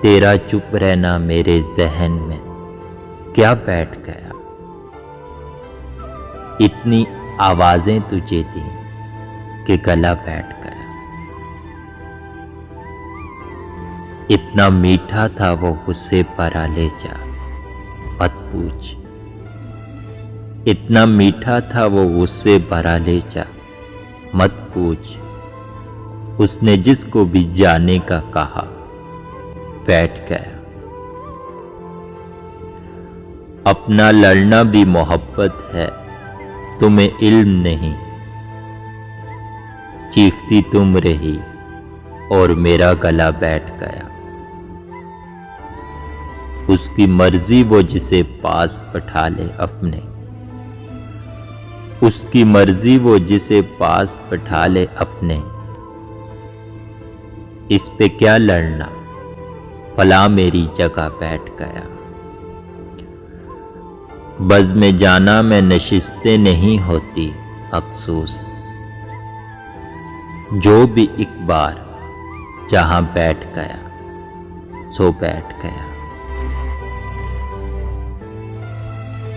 तेरा चुप रहना मेरे जहन में क्या बैठ गया। इतनी आवाजें तुझे दी कि गला बैठ गया। इतना मीठा था वो गुस्से भरा लहजा, मत पूछ। इतना मीठा था वो गुस्से भरा लहजा, मत पूछ। उसने जिसको भी जाने का कहा बैठ गया। अपना लड़ना भी मोहब्बत है, तुम्हें इल्म नहीं। चीखती तुम रही और मेरा गला बैठ गया। उसकी मर्जी वो जिसे पास बैठा ले अपने, उसकी मर्जी वो जिसे पास बैठा ले अपने। इस पे क्या लड़ना, फला मेरी जगह बैठ गया। बज़ में जाना में नशिस्तें नहीं होती मखसूस, जो भी एक बार जहां बैठ गया सो बैठ गया।